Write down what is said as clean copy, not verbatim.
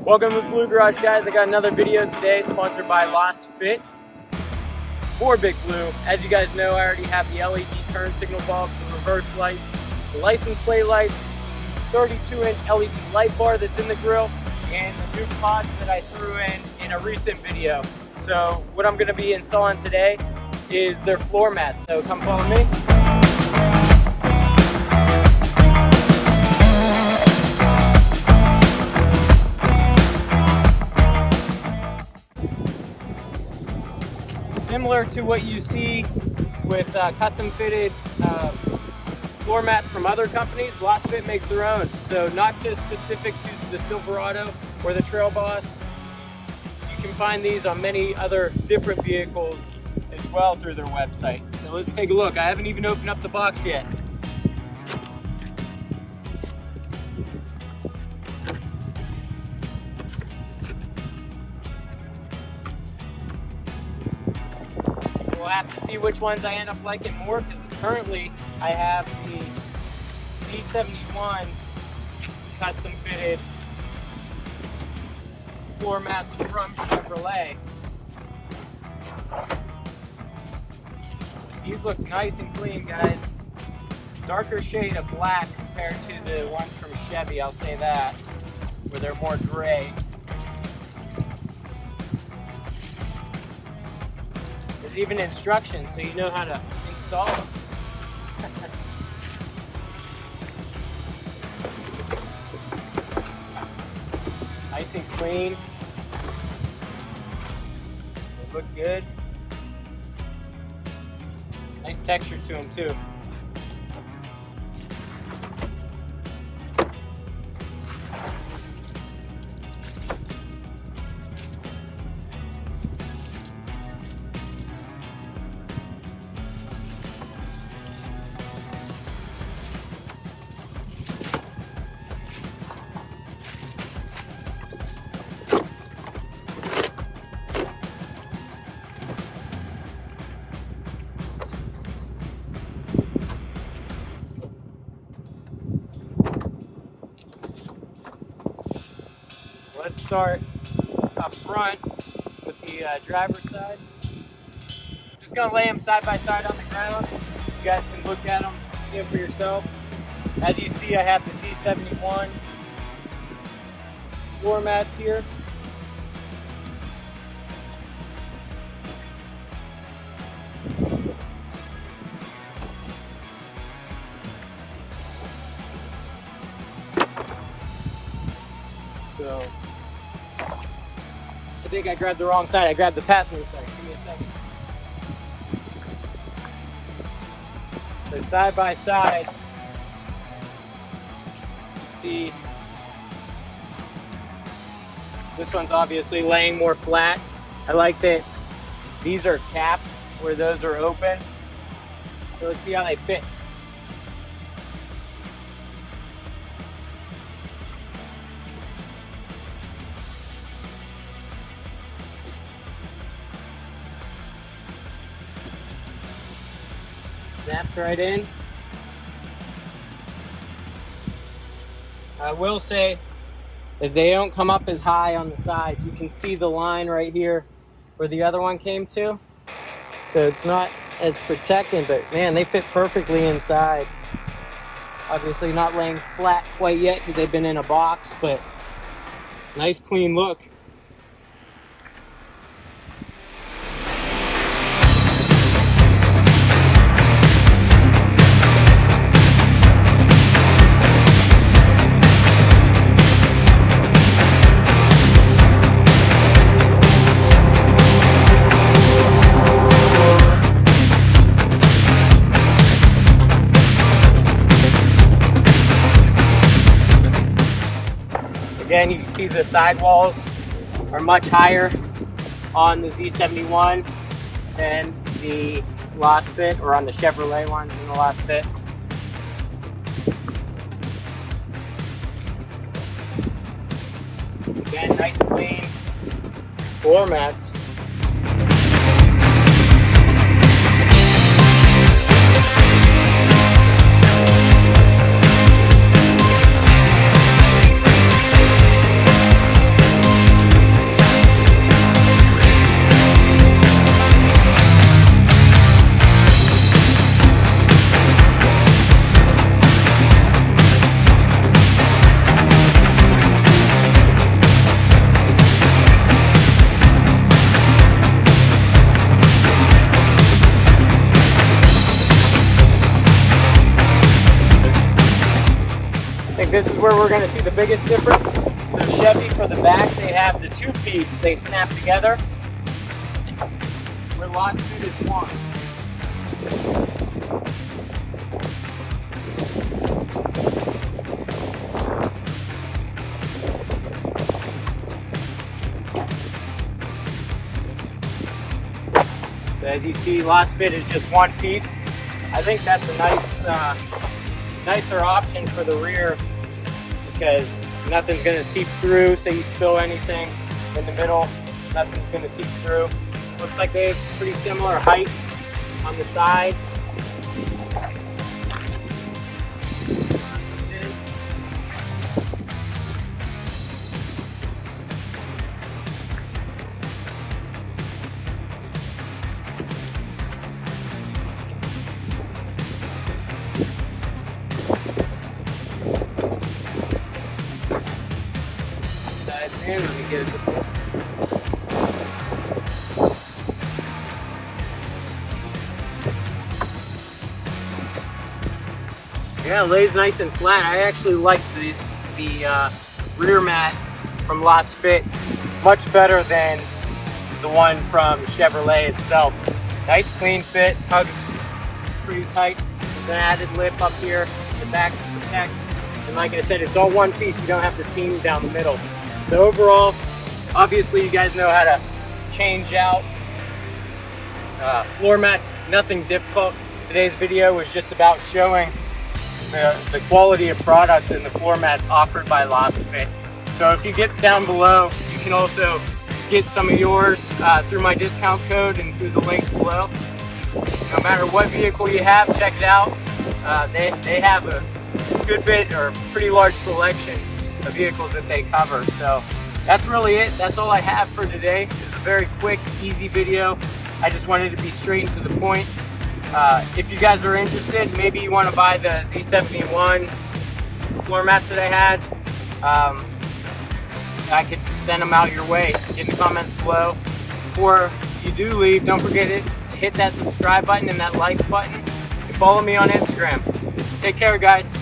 Welcome to Blue Garage, guys. I got another video today sponsored by LASFIT for Big Blue. As you guys know, I already have the LED turn signal bulbs, the reverse lights, the license plate lights, 32-inch LED light bar that's in the grill, and the new pods that I threw in a recent video. So what I'm going to be installing today is their floor mats. So come follow me. Similar to what you see with custom fitted floor mats from other companies, LASFIT makes their own. So not just specific to the Silverado or the Trail Boss. You can find these on many other different vehicles as well through their website. So let's take a look. I haven't even opened up the box yet. We'll have to see which ones I end up liking more, because currently I have the Z71 custom fitted floor mats from Chevrolet. These look nice and clean, guys. Darker shade of black compared to the ones from Chevy, I'll say that, where they're more gray. There's even instructions so you know how to install them. Nice and clean. They look good. Nice texture to them too. Let's start up front with the driver's side. Just gonna lay them side by side on the ground. You guys can look at them, see them for yourself. As you see, I have the Z71 floor mats here. So, I think I grabbed the wrong side. I grabbed the passenger side. Give me a second. So side by side, you see this one's obviously laying more flat. I like that these are capped where those are open. So let's see how they fit. Snaps right in. I will say that they don't come up as high on the sides. You can see the line right here where the other one came to. So it's not as protecting, but man, they fit perfectly inside. Obviously not laying flat quite yet because they've been in a box, but nice clean look. Again, you can see the sidewalls are much higher on the Z71 than the LASFIT, or on the Chevrolet ones in the LASFIT. Again, nice clean floor mats. this is where we're going to see the biggest difference. So Chevy, for the back, they have the two-piece, they snap together, where LASFIT is one. So as you see, LASFIT is just one piece. I think that's a nice, nicer option for the rear, because nothing's going to seep through. Say you spill anything in the middle, nothing's going to seep through. Looks like they have pretty similar height on the sides. Let me get it. Yeah, it lays nice and flat. I actually like the rear mat from LASFIT much better than the one from Chevrolet itself. Nice clean fit, hugs pretty tight. There's an added lip up here in the back to protect. And like I said, it's all one piece. You don't have the seam down the middle. So overall, obviously you guys know how to change out floor mats. Nothing difficult. Today's video was just about showing the quality of product and the floor mats offered by LASFIT. So if you get down below, you can also get some of yours through my discount code and through the links below. No matter what vehicle you have, check it out. They have a good bit or pretty large selection of vehicles that they cover. So that's really it. That's all I have for today. It's a very quick, easy video. I just wanted to be straight and to the point. If you guys are interested, maybe you want to buy the Z71 floor mats that I had, I could send them out your way. Get in the comments below. Before you do leave, don't forget to hit that subscribe button and that like button, and follow me on Instagram. Take care, guys.